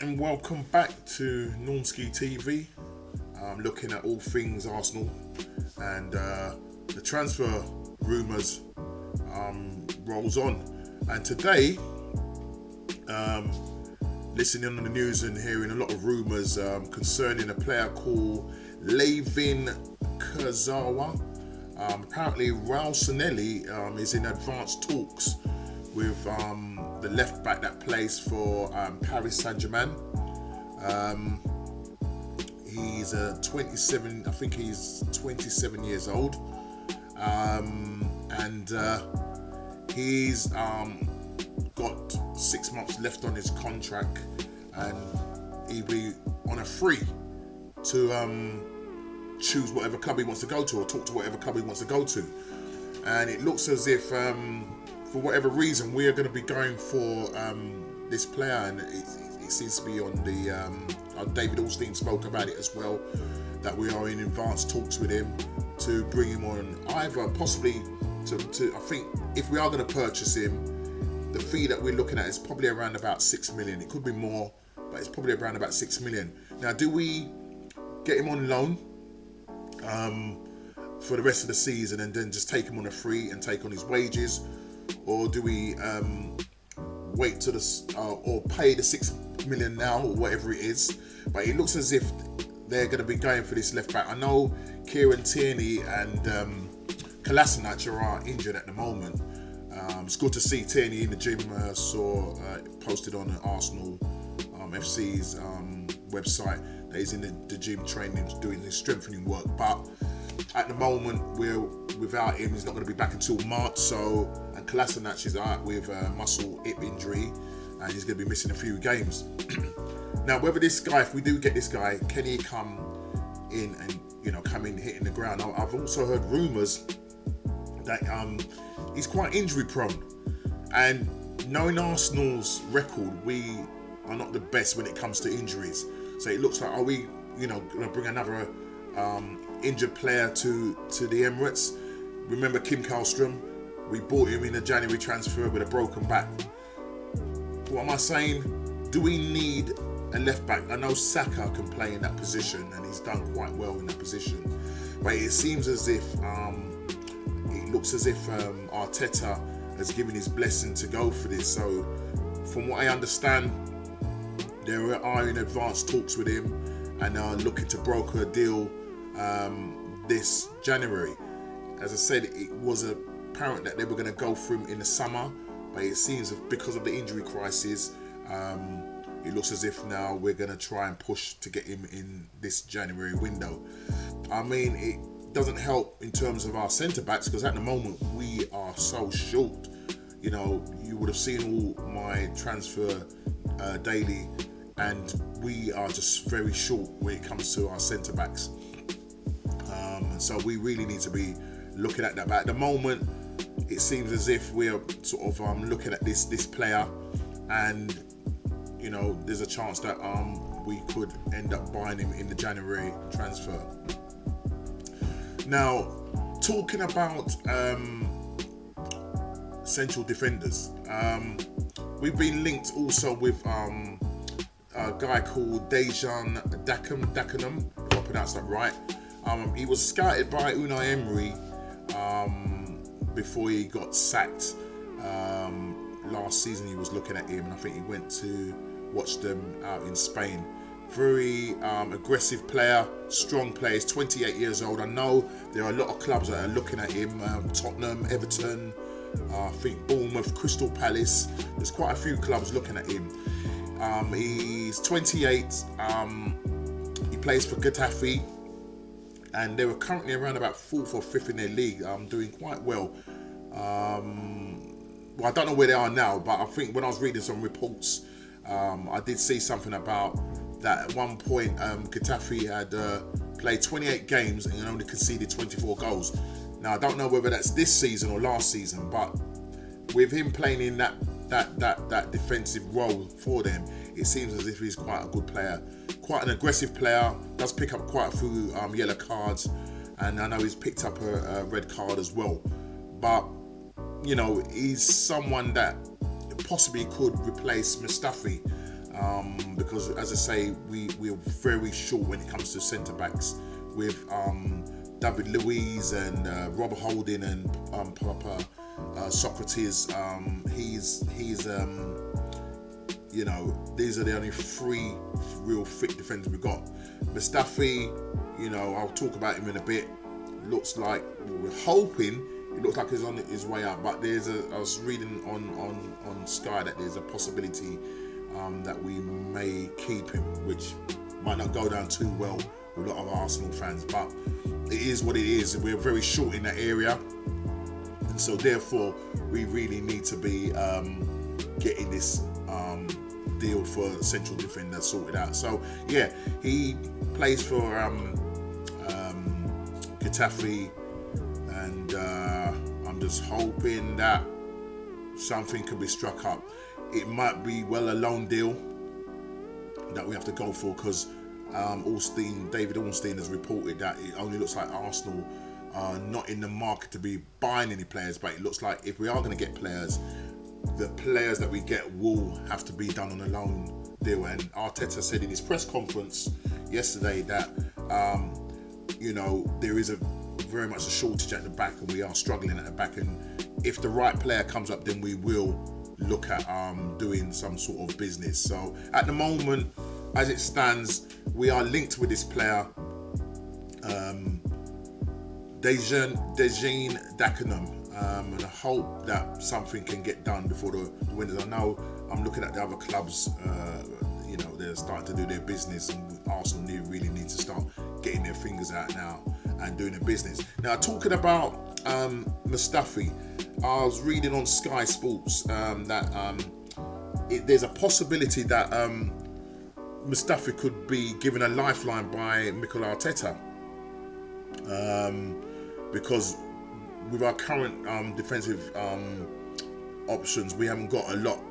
And welcome back to Normski TV. Looking at all things Arsenal and the transfer rumours rolls on. And today, listening on the news and hearing a lot of rumours concerning a player called Layvin Kurzawa. Apparently, Raul Sanelli is in advanced talks with the left back that plays for Paris Saint-Germain. He's 27, I think he's 27 years old. And he's got 6 months left on his contract, and he'll be on a free to choose whatever club he wants to go to, or talk to whatever club he wants to go to. And it looks as if for whatever reason we are going to be going for this player, and it seems to be on the David Alstein spoke about it as well, that we are in advanced talks with him to bring him on, either possibly to I think if we are going to purchase him, the fee that we're looking at is probably around about 6 million. It could be more, but it's probably around about 6 million. Now, do we get him on loan for the rest of the season and then just take him on a free and take on his wages, or do we wait to or pay the 6 million now, or whatever it is? But it looks as if they're going to be going for this left back. I know Kieran Tierney and Kolasinac are injured at the moment. It's good to see Tierney in the gym. Saw posted on Arsenal FC's website that he's in the gym training, doing his strengthening work. But at the moment, we're without him. He's not going to be back until March. And Kolasinac is out with a muscle hip injury, and he's going to be missing a few games. Now, whether this guy, if we do get this guy, can he come in and come in hitting the ground? I've also heard rumours that he's quite injury prone, and knowing Arsenal's record, we are not the best when it comes to injuries. So it looks like, are we going to bring another injured player to the Emirates? Remember Kim Karlstrom? We bought him in a January transfer with a broken back. What am I saying? Do we need a left back? I know Saka can play in that position, and he's done quite well in that position. But it seems as if it looks as if Arteta has given his blessing to go for this. So, from what I understand, they are in advanced talks with him and are looking to broker a deal this January. As I said, it was apparent that they were going to go for him in the summer, but it seems because of the injury crisis, it looks as if now we're going to try and push to get him in this January window. I mean, it doesn't help in terms of our centre-backs, because at the moment we are so short. You would have seen all my transfer daily, and we are just very short when it comes to our centre-backs. So we really need to be looking at that. But at the moment, it seems as if we are sort of looking at this player, and there's a chance that we could end up buying him in the January transfer. Now, talking about central defenders, we've been linked also with a guy called Dejan Dakanum, if I pronounce that right. He was scouted by Unai Emery before he got sacked. Last season he was looking at him, and I think he went to watch them out in Spain. Very aggressive player, strong player. He's 28 years old. I know there are a lot of clubs that are looking at him. Tottenham, Everton, I think Bournemouth, Crystal Palace. There's quite a few clubs looking at him. He's 28. He plays for Getafe, and they were currently around about 4th or 5th in their league, doing quite well. Well, I don't know where they are now, but I think when I was reading some reports, I did see something about that at one point Getafe had played 28 games and only conceded 24 goals. Now, I don't know whether that's this season or last season, but with him playing in that defensive role for them, it seems as if he's quite a good player, quite an aggressive player, does pick up quite a few yellow cards, and I know he's picked up a red card as well. But, he's someone that possibly could replace Mustafi. because as I say, we're very short when it comes to centre backs with David Luiz and Rob Holding and Papa Socrates. He's these are the only three real fit defenders we've got. Mustafi, I'll talk about him in a bit. Looks like we're hoping. It looks like he's on his way out, but I was reading on Sky that there's a possibility that we may keep him, which might not go down too well with a lot of Arsenal fans, but it is what it is. We're very short in that area, and so therefore we really need to be getting this deal for central defender sorted out. So yeah, he plays for Getafe, and I'm just hoping that something can be struck up. It might be a loan deal that we have to go for, because David Ornstein has reported that it only looks like Arsenal are not in the market to be buying any players, but it looks like if we are going to get players, the players that we get will have to be done on a loan deal. And Arteta said in his press conference yesterday that there is very much a shortage at the back, and we are struggling at the back, and if the right player comes up, then we will look at doing some sort of business. So at the moment, as it stands, we are linked with this player, Dejan Dagenham, and I hope that something can get done before the windows. I know I'm looking at the other clubs, they're starting to do their business, and Arsenal really need to start getting their fingers out now and doing their business. Now, talking about Mustafi, I was reading on Sky Sports that there's a possibility that Mustafi could be given a lifeline by Mikel Arteta, because with our current defensive options, we haven't got a lot,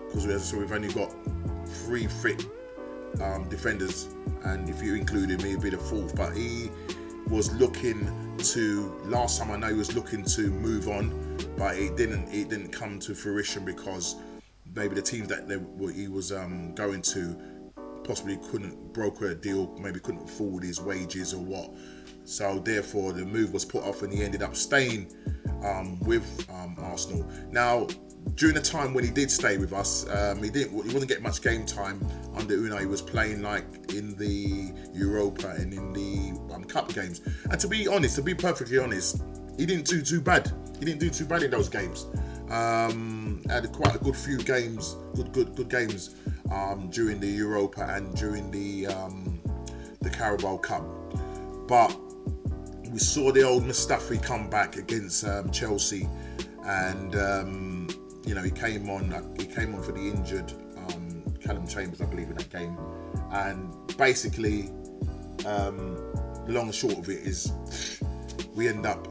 because we've only got 3 fit defenders, and if you include him, he'd be the 4th. But he was looking to, last time I know, he was looking to move on, but it didn't come to fruition, because maybe the teams that he was going to possibly couldn't broker a deal, maybe couldn't afford his wages or what. So therefore the move was put off, and he ended up staying with Arsenal. Now, during the time when he did stay with us, he wasn't getting much game time under Unai. He was playing like in the Europa and in the cup games. And to be perfectly honest, he didn't do too bad. He didn't do too bad in those games. Had quite a good few games, good games during the Europa and during the Carabao Cup. But we saw the old Mustafi come back against Chelsea, and he came on for the injured Callum Chambers, I believe, in that game. And basically, the long and short of it is, we end up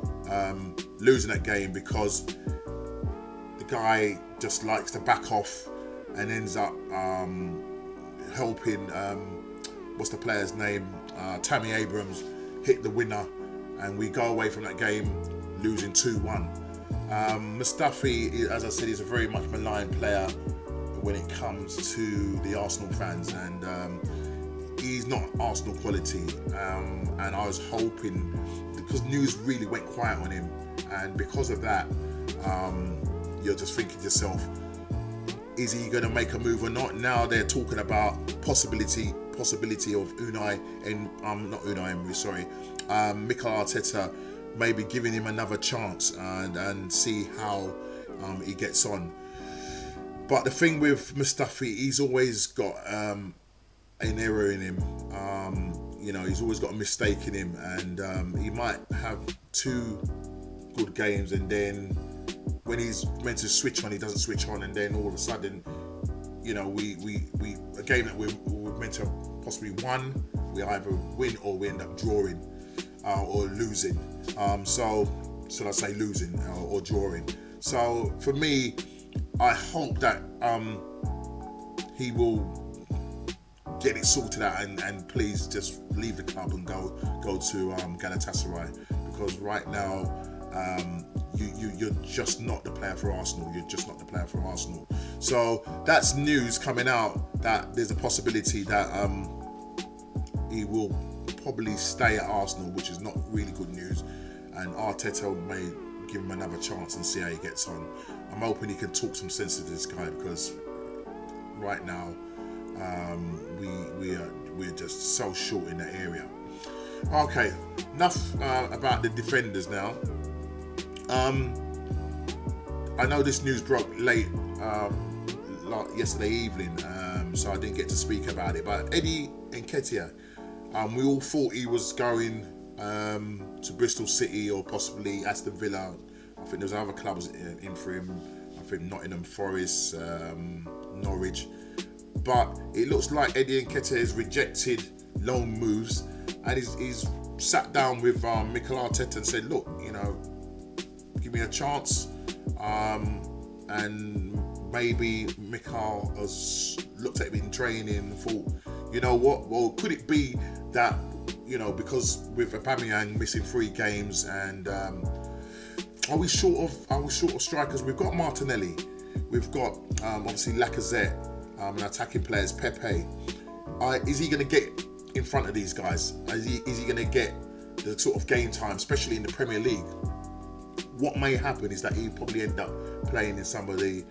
losing that game because the guy just likes to back off and ends up helping what's the player's name, Tammy Abrams, hit the winner, and we go away from that game losing 2-1. Mustafi, as I said, is a very much maligned player when it comes to the Arsenal fans, and he's not Arsenal quality, and I was hoping, because news really went quiet on him, and because of that, you're just thinking to yourself, is he going to make a move or not? Now they're talking about possibility of Unai and not Unai Emery, sorry, Mikel Arteta maybe giving him another chance and see how he gets on. But the thing with Mustafi, he's always got an error in him. He's always got a mistake in him, and he might have 2 good games, and then when he's meant to switch on, he doesn't switch on, and then all of a sudden, we a game that we're meant to have possibly won, we either win or we end up drawing or losing. So should I say losing or drawing? So for me, I hope that he will get it sorted out and please just leave the club and go to Galatasaray, because right now you're just not the player for Arsenal. You're just not the player for Arsenal. So that's news coming out that there's a possibility that he will probably stay at Arsenal, which is not really good news. And Arteta may give him another chance and see how he gets on. I'm hoping he can talk some sense to this guy, because right now we're just so short in that area. Okay, enough about the defenders now. I know this news broke late yesterday evening, so I didn't get to speak about it. But Eddie Nketiah, we all thought he was going to Bristol City or possibly Aston Villa. I think there's other clubs in for him. I think Nottingham Forest, Norwich. But it looks like Eddie Nketiah has rejected loan moves, and he's sat down with Mikel Arteta and said, look, give me a chance. And maybe Mikel has looked at him in training and thought, you know what? Well, could it be that, because with Aubameyang missing 3 games, and are we short of strikers? We've got Martinelli, we've got obviously Lacazette, and attacking players Pepe. Is he going to get in front of these guys? Is he going to get the sort of game time, especially in the Premier League? What may happen is that he probably end up playing in some of the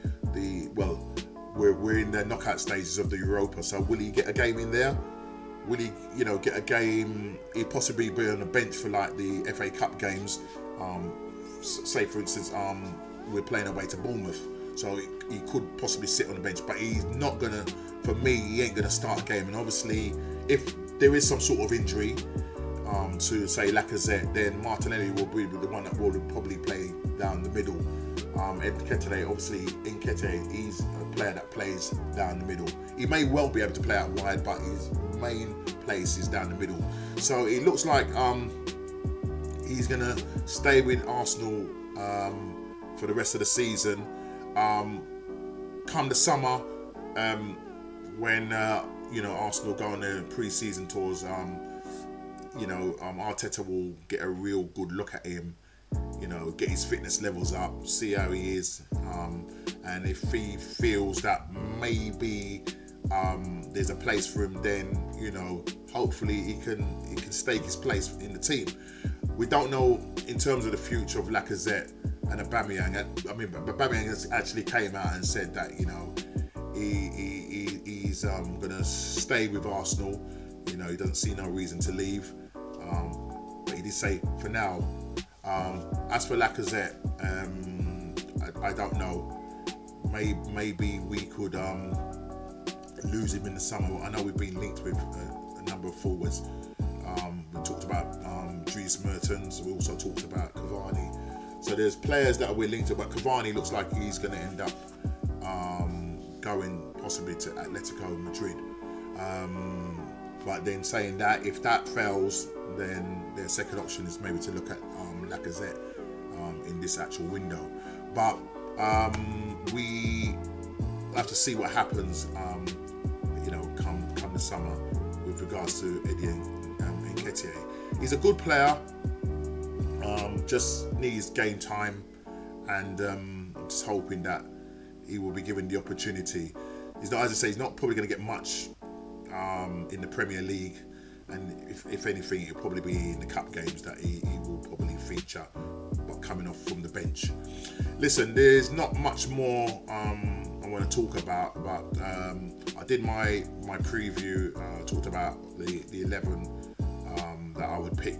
we're in the knockout stages of the Europa. So will he get a game in there? Will he, get a game? He'd possibly be on the bench for like the FA Cup games. Say for instance, we're playing away to Bournemouth, so he could possibly sit on the bench. But he's not gonna. For me, he ain't gonna start a game. And obviously, if there is some sort of injury to say Lacazette, then Martinelli will be the one that will probably play down the middle. Nketiah, obviously, he's a player that plays down the middle. He may well be able to play out wide, but his main place is down the middle. So it looks like he's going to stay with Arsenal for the rest of the season. Come the summer, when Arsenal go on their pre-season tours, Arteta will get a real good look at him, get his fitness levels up, see how he is, and if he feels that maybe there's a place for him, then hopefully he can stake his place in the team. We don't know in terms of the future of Lacazette and Aubameyang. I mean, Aubameyang has actually came out and said that he's going to stay with Arsenal. He doesn't see no reason to leave. But he did say for now. As for Lacazette, I don't know. Maybe we could lose him in the summer. I know we've been linked with a number of forwards. We talked about Dries Mertens. We also talked about Cavani. So there's players that we're linked to, but Cavani looks like he's going to end up going possibly to Atletico Madrid. But then saying that, if that fails, then their second option is maybe to look at Lacazette in this actual window. But we have to see what happens, come the summer with regards to Eddie Nketiah. He's a good player, just needs game time, and I'm just hoping that he will be given the opportunity. He's not, as I say, he's not probably going to get much in the Premier League, and if anything, it'll probably be in the cup games that he will probably feature, but coming off from the bench. Listen, there's not much more I want to talk about, but I did my preview, talked about the 11 that I would pick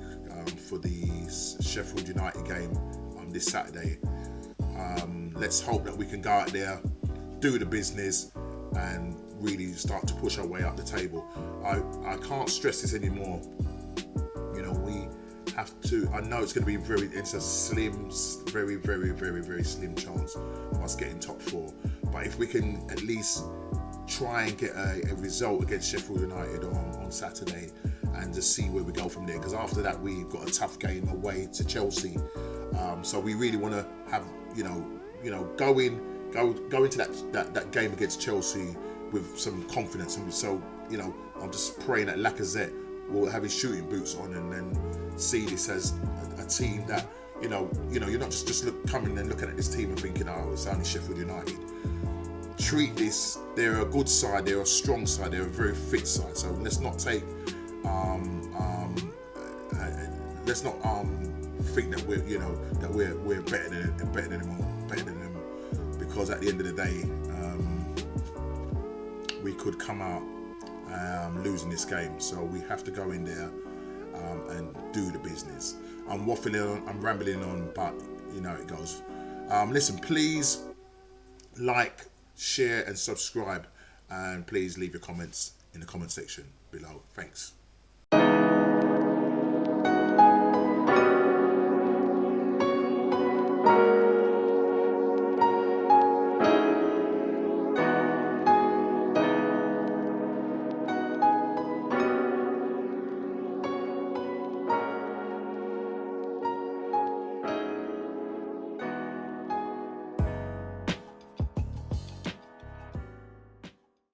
for the Sheffield United game this Saturday. Let's hope that we can go out there, do the business, and really start to push our way up the table. I can't stress this anymore. We have to. I know it's going to be it's a slim, very, very, very, very slim chance of us getting top 4. But if we can at least try and get a result against Sheffield United on Saturday, and just see where we go from there. Because after that, we've got a tough game away to Chelsea. So we really want to have, go into that game against Chelsea with some confidence. And so, I'm just praying that Lacazette will have his shooting boots on, and then see this as a team that you're not just coming and looking at this team and thinking, oh, it's only Sheffield United. Treat this. They're a good side. They're a strong side. They're a very fit side. So let's not take, let's not think that we're better than them, because at the end of the day, we could come out losing this game. So we have to go in there and do the business. I'm waffling on, I'm rambling on, but you know it goes. Listen, please like, share and subscribe, and please leave your comments in the comment section below. Thanks.